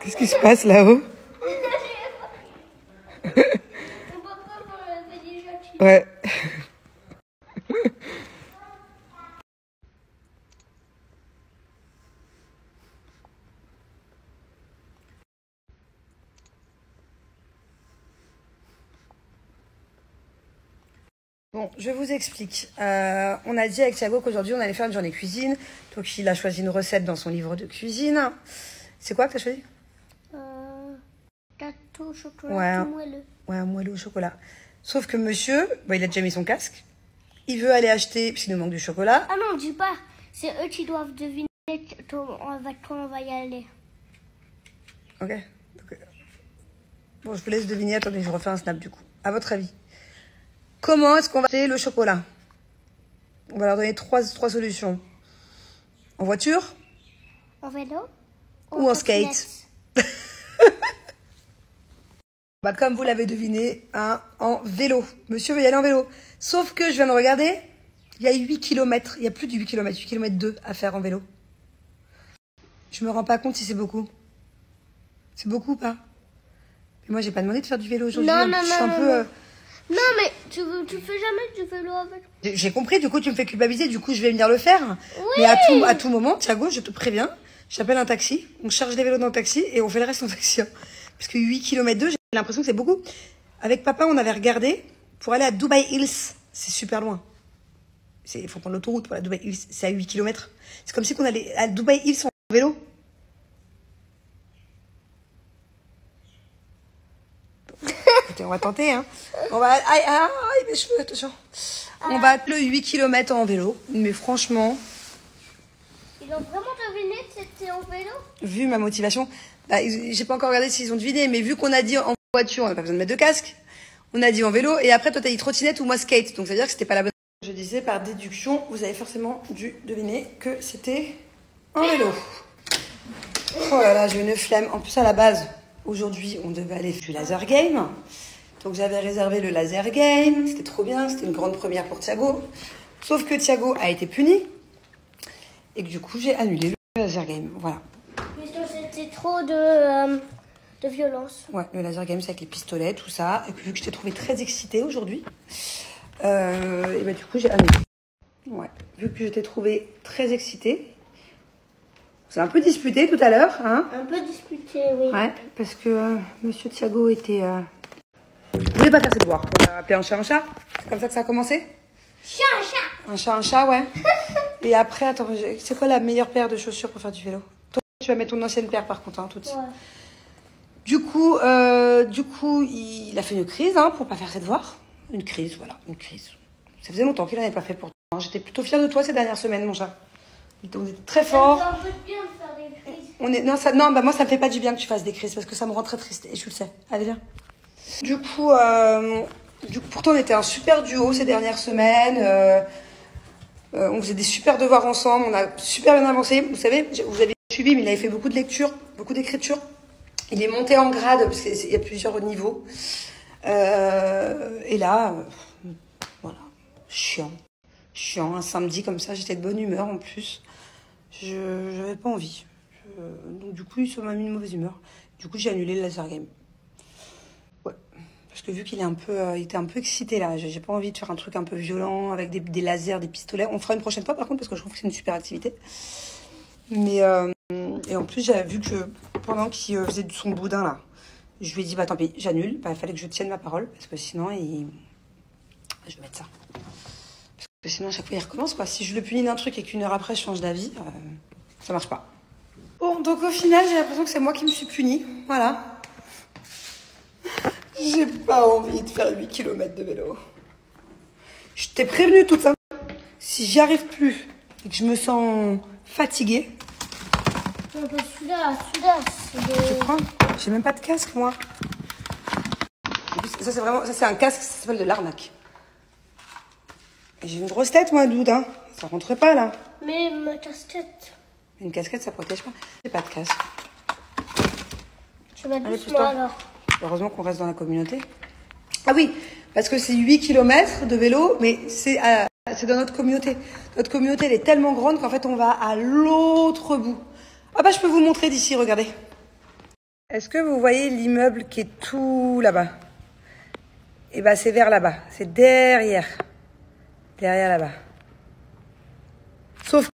Qu'est-ce qui se passe là-haut? Ouais. Bon, je vous explique. On a dit avec Thiago qu'aujourd'hui on allait faire une journée cuisine. Donc il a choisi une recette dans son livre de cuisine. C'est quoi que tu as choisi? Gâteau au chocolat, Ouais. tout moelleux. Ouais, un moelleux au chocolat. Sauf que monsieur, bah, il a déjà mis son casque. Il veut aller acheter, parce qu'il nous manque du chocolat. Ah non, dis pas. C'est eux qui doivent deviner quand on va y aller. Ok. Donc, bon, je vous laisse deviner. Attendez, je refais un snap du coup. À votre avis, comment est-ce qu'on va acheter le chocolat? On va leur donner trois solutions. En voiture En vélo ou en skate? Bah, comme vous l'avez deviné, hein, en vélo. Monsieur veut y aller en vélo. Sauf que je viens de regarder, il y a 8 km. Il y a plus de 8 km, 8 km 2 à faire en vélo. Je me rends pas compte si c'est beaucoup. C'est beaucoup ou pas? Mais moi, j'ai pas demandé de faire du vélo aujourd'hui. Non, En non, plus, je suis non, un non, peu, non. Non, mais tu fais jamais du vélo avec. J'ai compris, du coup, tu me fais culpabiliser. Du coup, je vais venir le faire. Oui. Mais à tout moment, Thiago, je te préviens, j'appelle un taxi, on charge les vélos dans le taxi et on fait le reste en taxi. Hein. Parce que 8 km 2, j'ai l'impression que c'est beaucoup. Avec papa, on avait regardé pour aller à Dubai Hills. C'est super loin. Il faut prendre l'autoroute pour aller à Dubai Hills. C'est à 8 km. C'est comme si on allait à Dubai Hills en vélo. Écoutez, on va tenter. Hein. On va... Aïe, mes cheveux, attention. On va le 8 km en vélo. Mais franchement... Ils ont vraiment deviné que c'était en vélo? Vu ma motivation, bah, j'ai pas encore regardé s'ils ont deviné, mais vu qu'on a dit en voiture, on n'a pas besoin de mettre de casque, on a dit en vélo, et après toi t'as dit trottinette ou moi skate, donc ça veut dire que c'était pas la bonne. Je disais par déduction, vous avez forcément dû deviner que c'était en vélo. Oh là là, j'ai une flemme. En plus à la base, aujourd'hui on devait aller faire du laser game, donc j'avais réservé le laser game, c'était trop bien, c'était une grande première pour Thiago, sauf que Thiago a été puni, et que du coup j'ai annulé le laser game, voilà. Parce que c'était trop de violence. Ouais, le laser game, c'est avec les pistolets, tout ça. Et puis, vu que je t'ai trouvé très excitée aujourd'hui, et bah, du coup, j'ai annulé. Ouais, vu que je t'ai trouvé très excitée. C'est un peu disputé tout à l'heure, hein. Un peu disputé, oui. Ouais, parce que monsieur Thiago était... Il voulait pas faire ses devoirs. On va appeler un chat un chat. C'est comme ça que ça a commencé? Chat. Un chat, ouais. Et après, attends, c'est quoi la meilleure paire de chaussures pour faire du vélo? Toi, tu vas mettre ton ancienne paire, par contre, hein, toute. Ouais. Du coup, il a fait une crise, hein, pour pas faire ses devoirs. Une crise, voilà, une crise. Ça faisait longtemps qu'il n'en avait pas fait pour toi. J'étais plutôt fière de toi ces dernières semaines, mon chat. On est très fort. Ça fait bien de faire des crises. Bah moi, ça me fait pas du bien que tu fasses des crises parce que ça me rend très triste et je le sais. Allez, viens. Du coup, pourtant, on était un super duo ces dernières semaines. On faisait des super devoirs ensemble. On a super bien avancé. Vous savez, vous avez suivi, mais il avait fait beaucoup de lecture, beaucoup d'écriture. Il est monté en grade parce qu'il y a plusieurs niveaux. Et là, voilà, chiant. Un samedi comme ça, j'étais de bonne humeur en plus. Je n'avais pas envie. Donc du coup, ça m'a mis une mauvaise humeur. Du coup, j'ai annulé le laser game. Ouais. Parce que vu qu'il est il était un peu excité là, j'ai pas envie de faire un truc un peu violent avec des lasers, des pistolets. On fera une prochaine fois par contre parce que je trouve que c'est une super activité. Mais et en plus, j'avais vu que pendant qu'il faisait son boudin là, je lui ai dit bah tant pis, j'annule. Bah, il fallait que je tienne ma parole parce que sinon je vais mettre ça. Parce que sinon à chaque fois il recommence quoi. Si je le punis d'un truc et qu'une heure après je change d'avis, ça marche pas. Bon, donc au final, j'ai l'impression que c'est moi qui me suis punie. Voilà. J'ai pas envie de faire 8 km de vélo. Je t'ai prévenu tout ça. Si j'y arrive plus et que je me sens fatiguée... Celui-là, Tu crois? J'ai même pas de casque, moi. Ça, c'est un casque, ça s'appelle de l'arnaque. J'ai une grosse tête, moi, Doud, hein. Ça rentre pas, là. Mais ma casse-tête. Une casquette, ça protège pas. J'ai pas de casque. Tu vas Allez, doucement pousse-toi. alors. Heureusement qu'on reste dans la communauté. Ah oui, parce que c'est 8 km de vélo, mais c'est dans notre communauté. Notre communauté, elle est tellement grande qu'en fait, on va à l'autre bout. Ah bah, je peux vous montrer d'ici, regardez. Est-ce que vous voyez l'immeuble qui est tout là-bas? Et bah, c'est vers là-bas. C'est derrière. Derrière là-bas. Sauf